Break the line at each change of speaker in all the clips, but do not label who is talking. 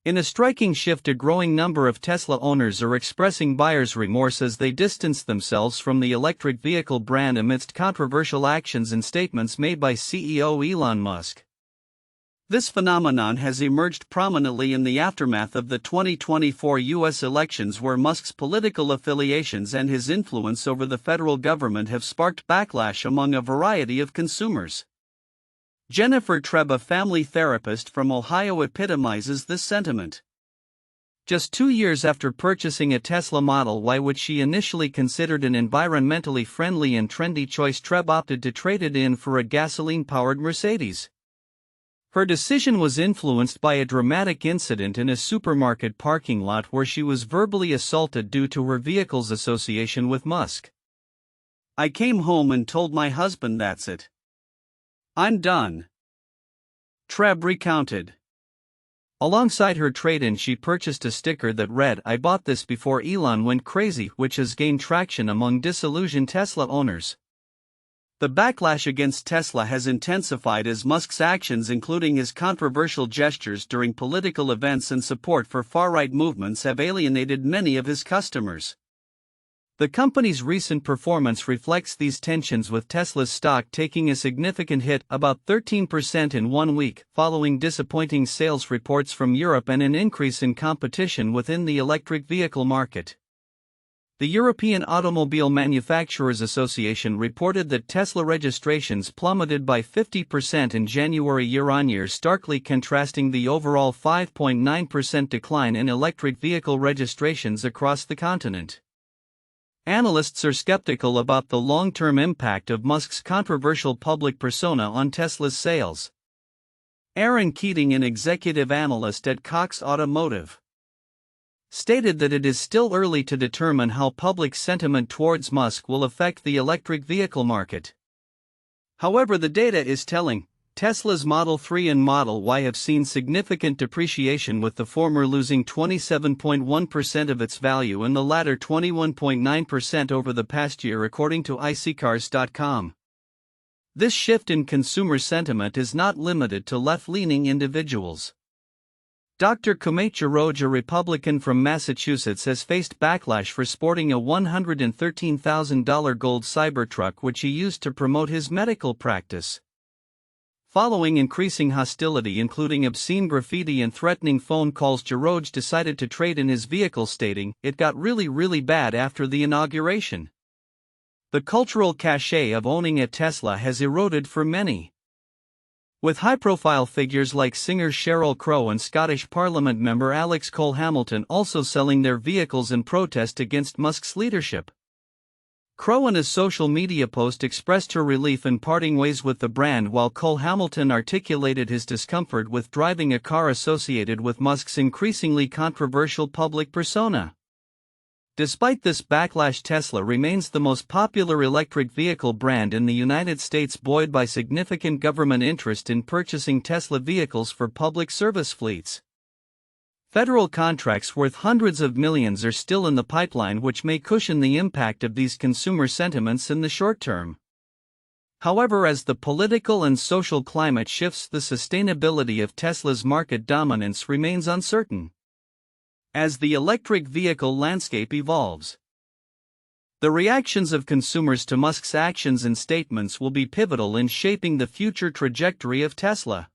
In a striking shift, a growing number of Tesla owners are expressing buyer's remorse as they distance themselves from the electric vehicle brand amidst controversial actions and statements made by CEO Elon Musk. This phenomenon has emerged prominently in the aftermath of the 2024 U.S. elections, where Musk's political affiliations and his influence over the federal government have sparked backlash among a variety of consumers. Jennifer Trebb, a family therapist from Ohio, epitomizes this sentiment. Just 2 years after purchasing a Tesla Model Y, which she initially considered an environmentally friendly and trendy choice, Trebb opted to trade it in for a gasoline-powered Mercedes. Her decision was influenced by a dramatic incident in a supermarket parking lot where she was verbally assaulted due to her vehicle's association with Musk. "I came home and told my husband that's it. I'm done," Trebb recounted. Alongside her trade-in, she purchased a sticker that read, "I bought this before Elon went crazy," which has gained traction among disillusioned Tesla owners. The backlash against Tesla has intensified as Musk's actions, including his controversial gestures during political events and support for far-right movements, have alienated many of his customers. The company's recent performance reflects these tensions, with Tesla's stock taking a significant hit, about 13% in 1 week, following disappointing sales reports from Europe and an increase in competition within the electric vehicle market. The European Automobile Manufacturers Association reported that Tesla registrations plummeted by 50% in January year-on-year, starkly contrasting the overall 5.9% decline in electric vehicle registrations across the continent. Analysts are skeptical about the long-term impact of Musk's controversial public persona on Tesla's sales. Aaron Keating, an executive analyst at Cox Automotive, stated that it is still early to determine how public sentiment towards Musk will affect the electric vehicle market. However, the data is telling. Tesla's Model 3 and Model Y have seen significant depreciation, with the former losing 27.1% of its value and the latter 21.9% over the past year, according to iSeeCars.com. This shift in consumer sentiment is not limited to left-leaning individuals. Dr. Kumait Jaroj, a Republican from Massachusetts, has faced backlash for sporting a $113,000 gold Cybertruck, which he used to promote his medical practice. Following increasing hostility, including obscene graffiti and threatening phone calls, Jaroj decided to trade in his vehicle, stating, "It got really bad after the inauguration." The cultural cachet of owning a Tesla has eroded for many, with high-profile figures like singer Sheryl Crow and Scottish Parliament member Alex Cole-Hamilton also selling their vehicles in protest against Musk's leadership. Crow, in a social media post, expressed her relief in parting ways with the brand, while Cole-Hamilton articulated his discomfort with driving a car associated with Musk's increasingly controversial public persona. Despite this backlash, Tesla remains the most popular electric vehicle brand in the United States, buoyed by significant government interest in purchasing Tesla vehicles for public service fleets. Federal contracts worth hundreds of millions are still in the pipeline, which may cushion the impact of these consumer sentiments in the short term. However, as the political and social climate shifts, the sustainability of Tesla's market dominance remains uncertain. As the electric vehicle landscape evolves, the reactions of consumers to Musk's actions and statements will be pivotal in shaping the future trajectory of Tesla.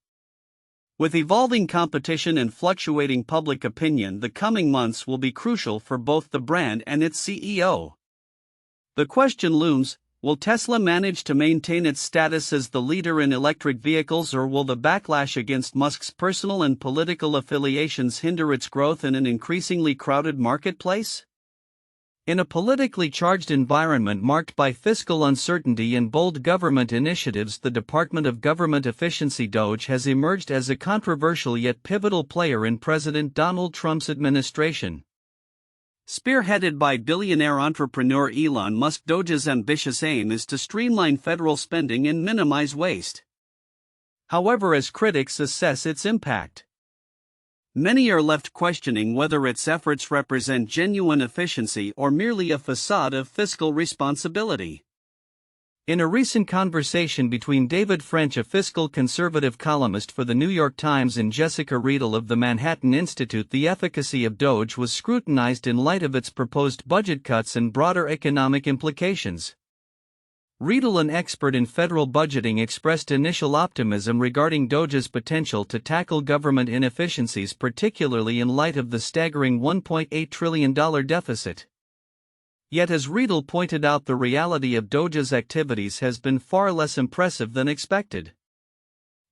With evolving competition and fluctuating public opinion, the coming months will be crucial for both the brand and its CEO. The question looms: will Tesla manage to maintain its status as the leader in electric vehicles, or will the backlash against Musk's personal and political affiliations hinder its growth in an increasingly crowded marketplace? In a politically charged environment marked by fiscal uncertainty and bold government initiatives, the Department of Government Efficiency (DOGE) has emerged as a controversial yet pivotal player in President Donald Trump's administration. Spearheaded by billionaire entrepreneur Elon Musk, DOGE's ambitious aim is to streamline federal spending and minimize waste. However, as critics assess its impact, many are left questioning whether its efforts represent genuine efficiency or merely a facade of fiscal responsibility. In a recent conversation between David French, a fiscal conservative columnist for The New York Times, and Jessica Riedel of the Manhattan Institute, the efficacy of Doge was scrutinized in light of its proposed budget cuts and broader economic implications. Riedel, an expert in federal budgeting, expressed initial optimism regarding Doge's potential to tackle government inefficiencies, particularly in light of the staggering $1.8 trillion deficit. Yet, as Riedel pointed out, the reality of Doge's activities has been far less impressive than expected.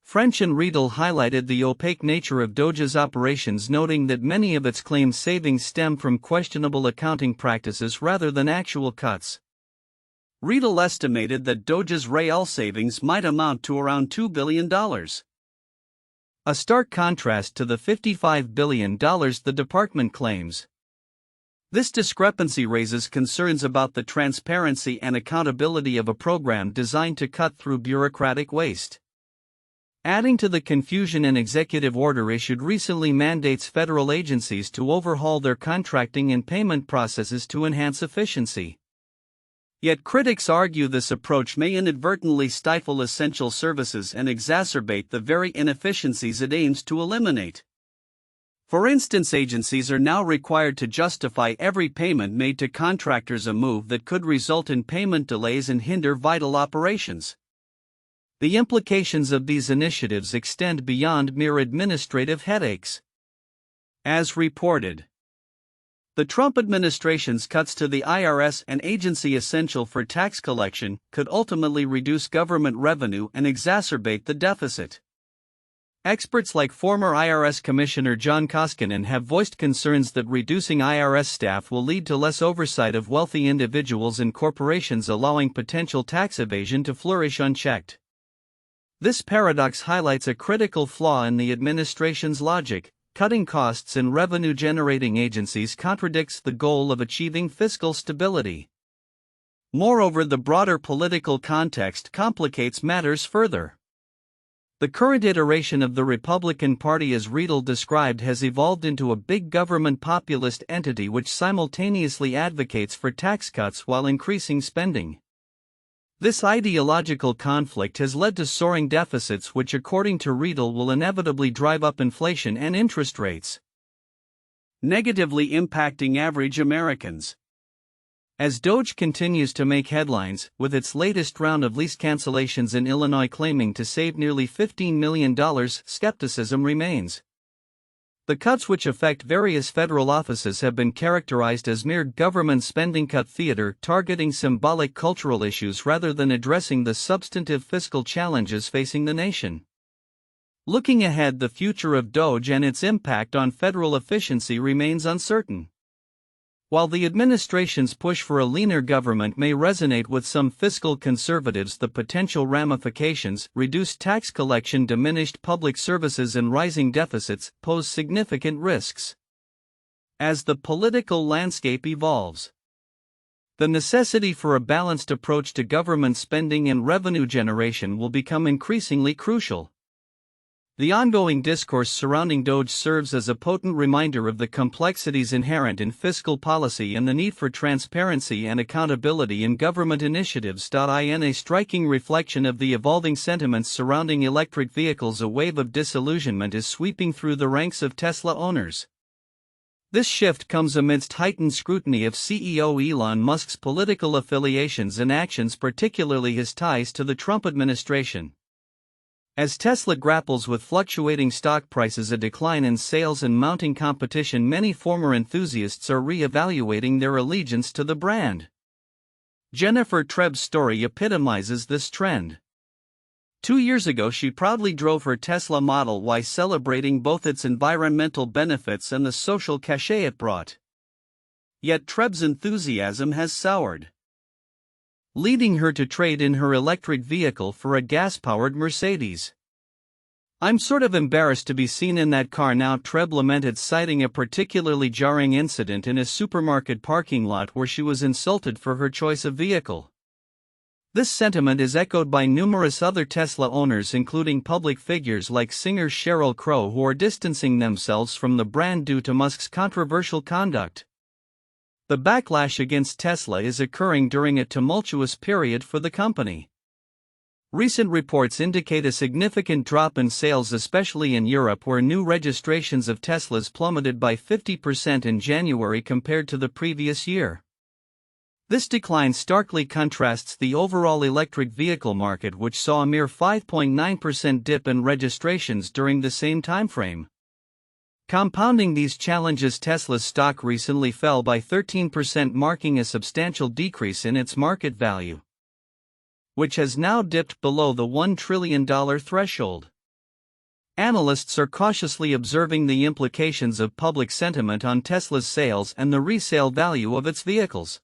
French and Riedel highlighted the opaque nature of Doge's operations, noting that many of its claimed savings stem from questionable accounting practices rather than actual cuts. Riedel estimated that Doge's real savings might amount to around $2 billion. A stark contrast to the $55 billion the department claims. This discrepancy raises concerns about the transparency and accountability of a program designed to cut through bureaucratic waste. Adding to the confusion, an executive order issued recently mandates federal agencies to overhaul their contracting and payment processes to enhance efficiency. Yet critics argue this approach may inadvertently stifle essential services and exacerbate the very inefficiencies it aims to eliminate. For instance, agencies are now required to justify every payment made to contractors, a move that could result in payment delays and hinder vital operations. The implications of these initiatives extend beyond mere administrative headaches. As reported, the Trump administration's cuts to the IRS, an agency essential for tax collection, could ultimately reduce government revenue and exacerbate the deficit. Experts like former IRS Commissioner John Koskinen have voiced concerns that reducing IRS staff will lead to less oversight of wealthy individuals and corporations, allowing potential tax evasion to flourish unchecked. This paradox highlights a critical flaw in the administration's logic. Cutting costs in revenue-generating agencies contradicts the goal of achieving fiscal stability. Moreover, the broader political context complicates matters further. The current iteration of the Republican Party, as Riedel described, has evolved into a big government populist entity which simultaneously advocates for tax cuts while increasing spending. This ideological conflict has led to soaring deficits, which, according to Riedel, will inevitably drive up inflation and interest rates, negatively impacting average Americans. As Doge continues to make headlines, with its latest round of lease cancellations in Illinois claiming to save nearly $15 million, skepticism remains. The cuts, which affect various federal offices, have been characterized as mere government spending cut theater, targeting symbolic cultural issues rather than addressing the substantive fiscal challenges facing the nation. Looking ahead, the future of Doge and its impact on federal efficiency remains uncertain. While the administration's push for a leaner government may resonate with some fiscal conservatives, the potential ramifications, reduced tax collection, diminished public services, and rising deficits, pose significant risks. As the political landscape evolves, the necessity for a balanced approach to government spending and revenue generation will become increasingly crucial. The ongoing discourse surrounding Doge serves as a potent reminder of the complexities inherent in fiscal policy and the need for transparency and accountability in government initiatives. In a striking reflection of the evolving sentiments surrounding electric vehicles, a wave of disillusionment is sweeping through the ranks of Tesla owners. This shift comes amidst heightened scrutiny of CEO Elon Musk's political affiliations and actions, particularly his ties to the Trump administration. As Tesla grapples with fluctuating stock prices, a decline in sales, and mounting competition, many former enthusiasts are re-evaluating their allegiance to the brand. Jennifer Trebb's story epitomizes this trend. 2 years ago, she proudly drove her Tesla Model Y, celebrating both its environmental benefits and the social cachet it brought. Yet Trebb's enthusiasm has soured, leading her to trade in her electric vehicle for a gas-powered Mercedes. "I'm sort of embarrassed to be seen in that car now," Trebb lamented, citing a particularly jarring incident in a supermarket parking lot where she was insulted for her choice of vehicle. This sentiment is echoed by numerous other Tesla owners, including public figures like singer Sheryl Crow, who are distancing themselves from the brand due to Musk's controversial conduct. The backlash against Tesla is occurring during a tumultuous period for the company. Recent reports indicate a significant drop in sales, especially in Europe, where new registrations of Teslas plummeted by 50% in January compared to the previous year. This decline starkly contrasts the overall electric vehicle market, which saw a mere 5.9% dip in registrations during the same timeframe. Compounding these challenges, Tesla's stock recently fell by 13%, marking a substantial decrease in its market value, which has now dipped below the $1 trillion threshold. Analysts are cautiously observing the implications of public sentiment on Tesla's sales and the resale value of its vehicles.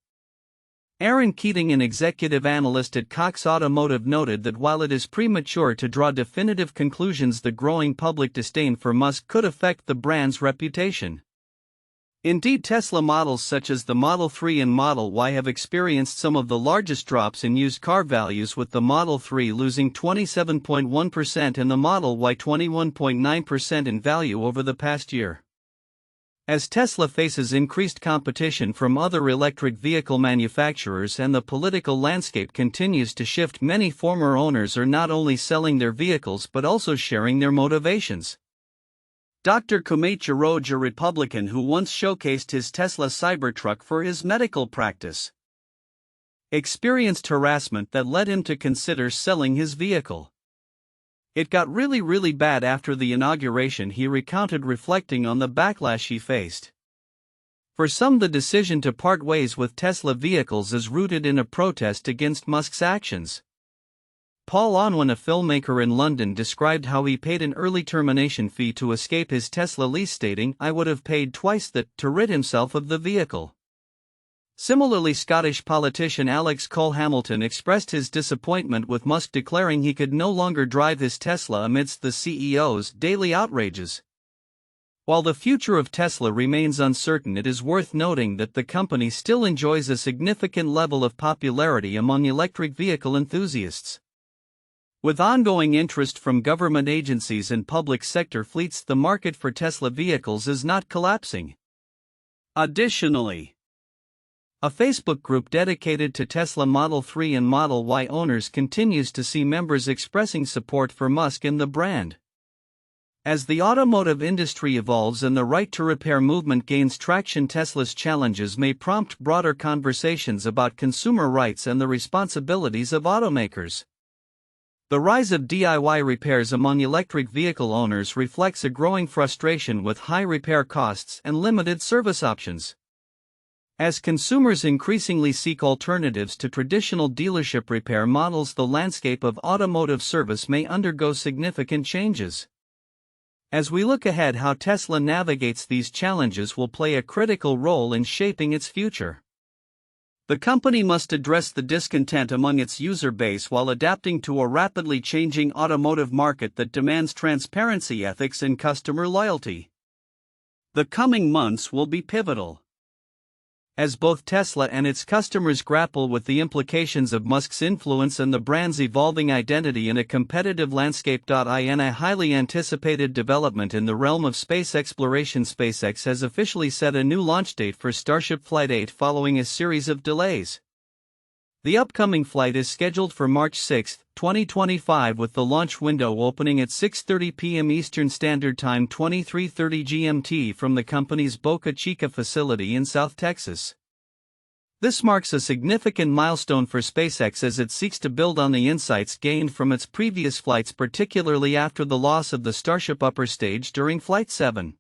Aaron Keating, an executive analyst at Cox Automotive, noted that while it is premature to draw definitive conclusions, the growing public disdain for Musk could affect the brand's reputation. Indeed, Tesla models such as the Model 3 and Model Y have experienced some of the largest drops in used car values, with the Model 3 losing 27.1% and the Model Y 21.9% in value over the past year. As Tesla faces increased competition from other electric vehicle manufacturers and the political landscape continues to shift, many former owners are not only selling their vehicles but also sharing their motivations. Dr. Kumait Jaroj, a Republican who once showcased his Tesla Cybertruck for his medical practice, experienced harassment that led him to consider selling his vehicle. "It got really bad after the inauguration," he recounted, reflecting on the backlash he faced. For some, the decision to part ways with Tesla vehicles is rooted in a protest against Musk's actions. Paul Onwin, a filmmaker in London, described how he paid an early termination fee to escape his Tesla lease, stating, "I would have paid twice that to rid himself of the vehicle." Similarly, Scottish politician Alex Cole-Hamilton expressed his disappointment with Musk, declaring he could no longer drive his Tesla amidst the CEO's daily outrages. While the future of Tesla remains uncertain, it is worth noting that the company still enjoys a significant level of popularity among electric vehicle enthusiasts. With ongoing interest from government agencies and public sector fleets, the market for Tesla vehicles is not collapsing. Additionally, a Facebook group dedicated to Tesla Model 3 and Model Y owners continues to see members expressing support for Musk and the brand. As the automotive industry evolves and the right to repair movement gains traction, Tesla's challenges may prompt broader conversations about consumer rights and the responsibilities of automakers. The rise of DIY repairs among electric vehicle owners reflects a growing frustration with high repair costs and limited service options. As consumers increasingly seek alternatives to traditional dealership repair models, the landscape of automotive service may undergo significant changes. As we look ahead, how Tesla navigates these challenges will play a critical role in shaping its future. The company must address the discontent among its user base while adapting to a rapidly changing automotive market that demands transparency, ethics, and customer loyalty. The coming months will be pivotal, as both Tesla and its customers grapple with the implications of Musk's influence and the brand's evolving identity in a competitive landscape. In a highly anticipated development in the realm of space exploration, SpaceX has officially set a new launch date for Starship Flight 8 following a series of delays. The upcoming flight is scheduled for March 6, 2025, with the launch window opening at 6:30 p.m. Eastern Standard Time, 23:30 GMT, from the company's Boca Chica facility in South Texas. This marks a significant milestone for SpaceX as it seeks to build on the insights gained from its previous flights, particularly after the loss of the Starship upper stage during Flight 7.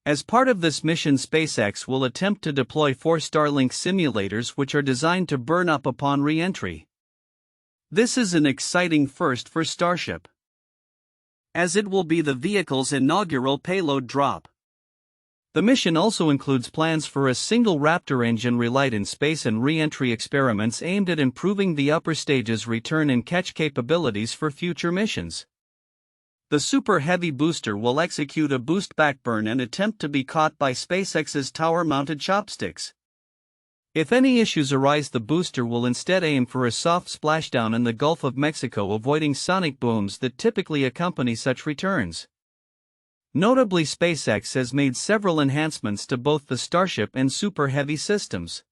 As part of this mission, SpaceX will attempt to deploy 4 Starlink simulators, which are designed to burn up upon re-entry. This is an exciting first for Starship, as it will be the vehicle's inaugural payload drop. The mission also includes plans for a single Raptor engine relight in space and re-entry experiments aimed at improving the upper stage's return and catch capabilities for future missions. The Super Heavy booster will execute a boost backburn and attempt to be caught by SpaceX's tower-mounted chopsticks. If any issues arise, the booster will instead aim for a soft splashdown in the Gulf of Mexico, avoiding sonic booms that typically accompany such returns. Notably, SpaceX has made several enhancements to both the Starship and Super Heavy systems.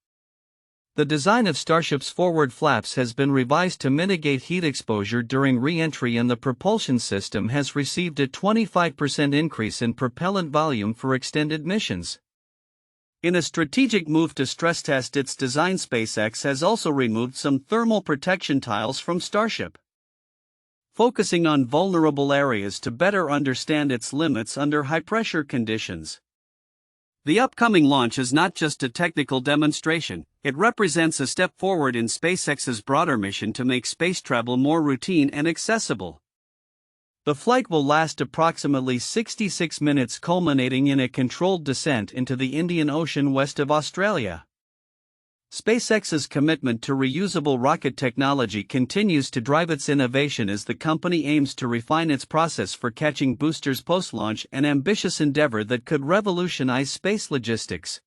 The design of Starship's forward flaps has been revised to mitigate heat exposure during re-entry, and the propulsion system has received a 25% increase in propellant volume for extended missions. In a strategic move to stress test its design, SpaceX has also removed some thermal protection tiles from Starship, focusing on vulnerable areas to better understand its limits under high-pressure conditions. The upcoming launch is not just a technical demonstration, it represents a step forward in SpaceX's broader mission to make space travel more routine and accessible. The flight will last approximately 66 minutes, culminating in a controlled descent into the Indian Ocean west of Australia. SpaceX's commitment to reusable rocket technology continues to drive its innovation as the company aims to refine its process for catching boosters post-launch, an ambitious endeavor that could revolutionize space logistics.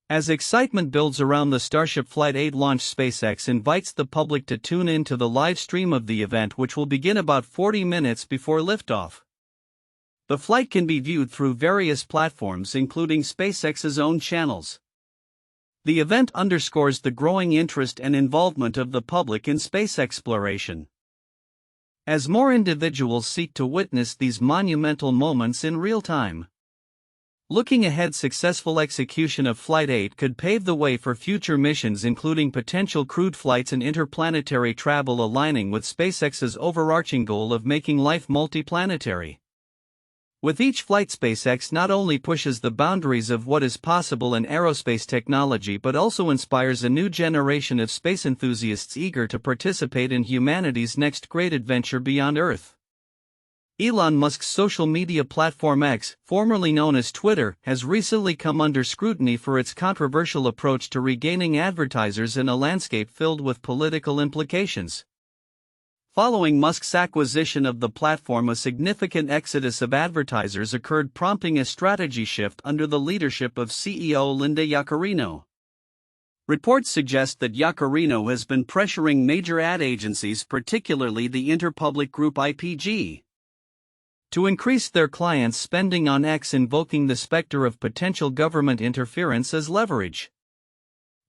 As excitement builds around the Starship Flight 8 launch, SpaceX invites the public to tune in to the live stream of the event, which will begin about 40 minutes before liftoff. The flight can be viewed through various platforms, including SpaceX's own channels. The event underscores the growing interest and involvement of the public in space exploration, as more individuals seek to witness these monumental moments in real time. Looking ahead, successful execution of Flight 8 could pave the way for future missions, including potential crewed flights and interplanetary travel, aligning with SpaceX's overarching goal of making life multiplanetary. With each flight, SpaceX not only pushes the boundaries of what is possible in aerospace technology but also inspires a new generation of space enthusiasts eager to participate in humanity's next great adventure beyond Earth. Elon Musk's social media platform X, formerly known as Twitter, has recently come under scrutiny for its controversial approach to regaining advertisers in a landscape filled with political implications. Following Musk's acquisition of the platform, a significant exodus of advertisers occurred, prompting a strategy shift under the leadership of CEO Linda Yaccarino. Reports suggest that Yaccarino has been pressuring major ad agencies, particularly the Interpublic Group IPG, to increase their clients' spending on X, invoking the specter of potential government interference as leverage.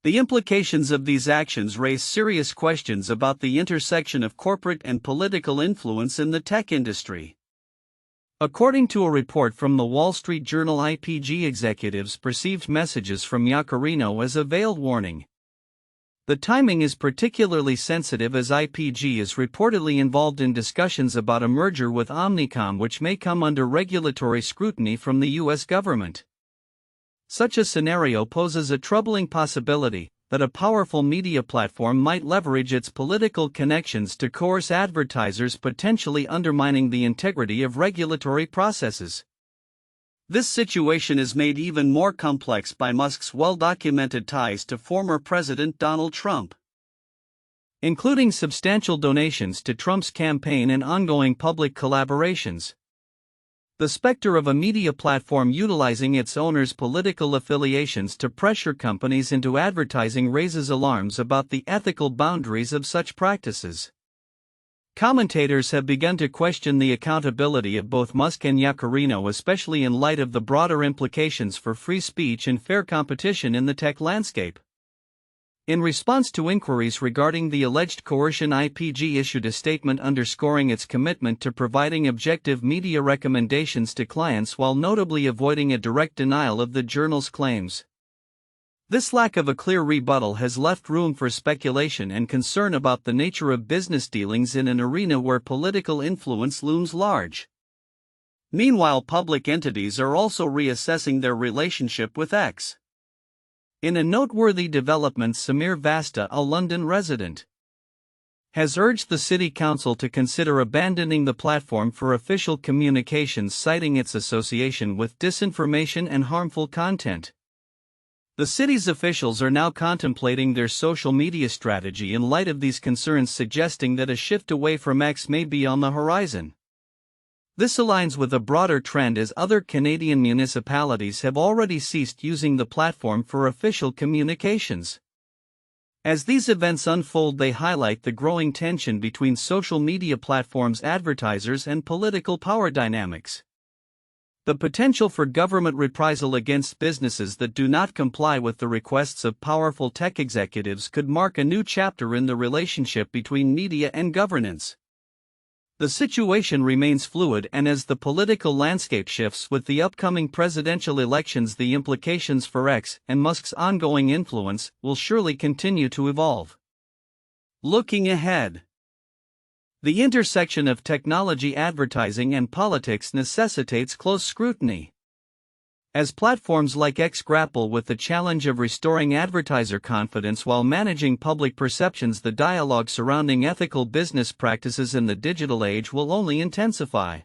The implications of these actions raise serious questions about the intersection of corporate and political influence in the tech industry. According to a report from the Wall Street Journal, IPG executives perceived messages from Yaccarino as a veiled warning. The timing is particularly sensitive as IPG is reportedly involved in discussions about a merger with Omnicom, which may come under regulatory scrutiny from the U.S. government. Such a scenario poses a troubling possibility that a powerful media platform might leverage its political connections to coerce advertisers, potentially undermining the integrity of regulatory processes. This situation is made even more complex by Musk's well-documented ties to former President Donald Trump, including substantial donations to Trump's campaign and ongoing public collaborations. The specter of a media platform utilizing its owners' political affiliations to pressure companies into advertising raises alarms about the ethical boundaries of such practices. Commentators have begun to question the accountability of both Musk and Yaccarino, especially in light of the broader implications for free speech and fair competition in the tech landscape. In response to inquiries regarding the alleged coercion, IPG issued a statement underscoring its commitment to providing objective media recommendations to clients while notably avoiding a direct denial of the journal's claims. This lack of a clear rebuttal has left room for speculation and concern about the nature of business dealings in an arena where political influence looms large. Meanwhile, public entities are also reassessing their relationship with X. In a noteworthy development, Samir Vasta, a London resident, has urged the City Council to consider abandoning the platform for official communications, citing its association with disinformation and harmful content. The city's officials are now contemplating their social media strategy in light of these concerns, suggesting that a shift away from X may be on the horizon. This aligns with a broader trend, as other Canadian municipalities have already ceased using the platform for official communications. As these events unfold, they highlight the growing tension between social media platforms, advertisers, and political power dynamics. The potential for government reprisal against businesses that do not comply with the requests of powerful tech executives could mark a new chapter in the relationship between media and governance. The situation remains fluid, and as the political landscape shifts with the upcoming presidential elections, the implications for X and Musk's ongoing influence will surely continue to evolve. Looking ahead, the intersection of technology, advertising, and politics necessitates close scrutiny. As platforms like X grapple with the challenge of restoring advertiser confidence while managing public perceptions, the dialogue surrounding ethical business practices in the digital age will only intensify.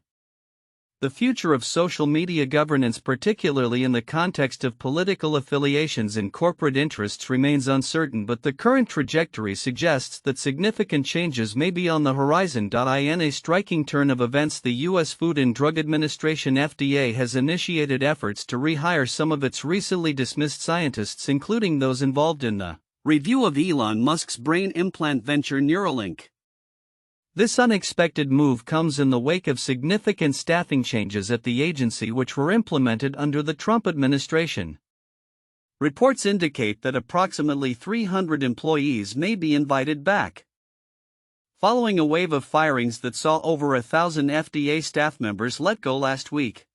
The future of social media governance, particularly in the context of political affiliations and corporate interests, remains uncertain, but the current trajectory suggests that significant changes may be on the horizon. In a striking turn of events, the U.S. Food and Drug Administration (FDA) has initiated efforts to rehire some of its recently dismissed scientists, including those involved in the review of Elon Musk's brain implant venture Neuralink. This unexpected move comes in the wake of significant staffing changes at the agency which were implemented under the Trump administration. Reports indicate that approximately 300 employees may be invited back, following a wave of firings that saw over 1,000 FDA staff members let go last week.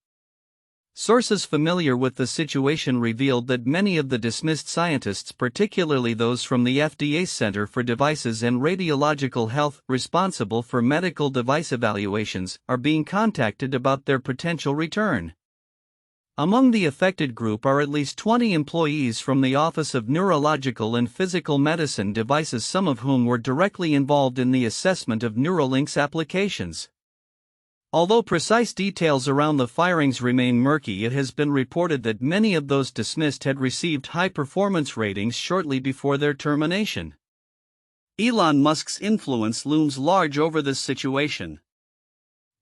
Sources familiar with the situation revealed that many of the dismissed scientists, particularly those from the FDA's Center for Devices and Radiological Health, responsible for medical device evaluations, are being contacted about their potential return. Among the affected group are at least 20 employees from the Office of Neurological and Physical Medicine Devices, some of whom were directly involved in the assessment of Neuralink's applications. Although precise details around the firings remain murky, it has been reported that many of those dismissed had received high performance ratings shortly before their termination. Elon Musk's influence looms large over this situation.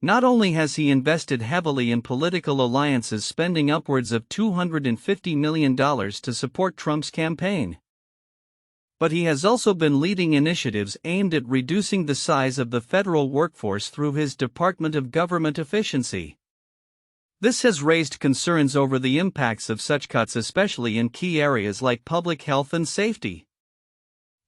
Not only has he invested heavily in political alliances, spending upwards of $250 million to support Trump's campaign, but he has also been leading initiatives aimed at reducing the size of the federal workforce through his Department of Government Efficiency. This has raised concerns over the impacts of such cuts, especially in key areas like public health and safety.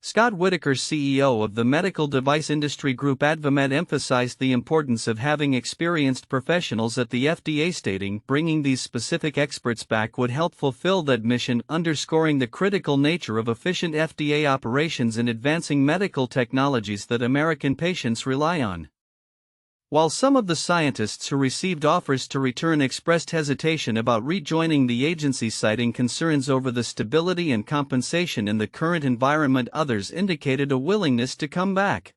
Scott Whitaker, CEO of the medical device industry group AdvaMed, emphasized the importance of having experienced professionals at the FDA, stating, "Bringing these specific experts back would help fulfill that mission," underscoring the critical nature of efficient FDA operations in advancing medical technologies that American patients rely on. While some of the scientists who received offers to return expressed hesitation about rejoining the agency, citing concerns over the stability and compensation in the current environment, others indicated a willingness to come back.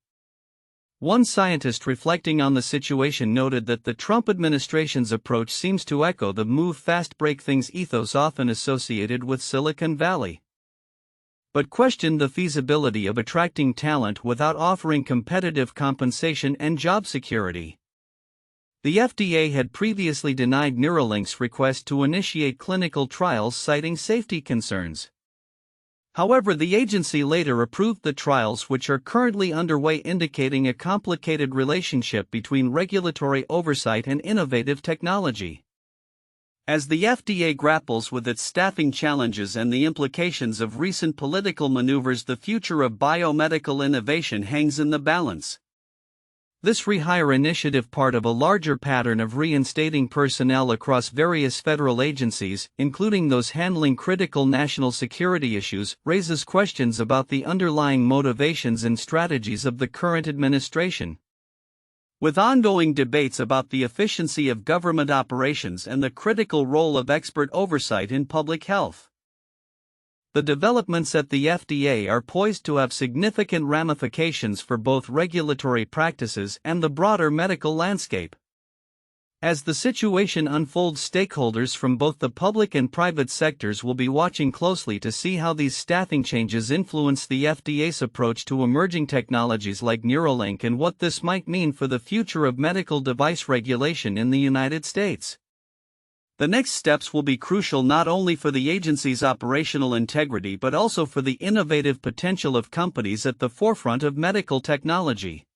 One scientist reflecting on the situation noted that the Trump administration's approach seems to echo the move fast, break things ethos often associated with Silicon Valley, but questioned the feasibility of attracting talent without offering competitive compensation and job security. The FDA had previously denied Neuralink's request to initiate clinical trials, citing safety concerns. However, the agency later approved the trials, which are currently underway, indicating a complicated relationship between regulatory oversight and innovative technology. As the FDA grapples with its staffing challenges and the implications of recent political maneuvers, the future of biomedical innovation hangs in the balance. This rehire initiative, part of a larger pattern of reinstating personnel across various federal agencies, including those handling critical national security issues, raises questions about the underlying motivations and strategies of the current administration. With ongoing debates about the efficiency of government operations and the critical role of expert oversight in public health, the developments at the FDA are poised to have significant ramifications for both regulatory practices and the broader medical landscape. As the situation unfolds, stakeholders from both the public and private sectors will be watching closely to see how these staffing changes influence the FDA's approach to emerging technologies like Neuralink and what this might mean for the future of medical device regulation in the United States. The next steps will be crucial not only for the agency's operational integrity but also for the innovative potential of companies at the forefront of medical technology.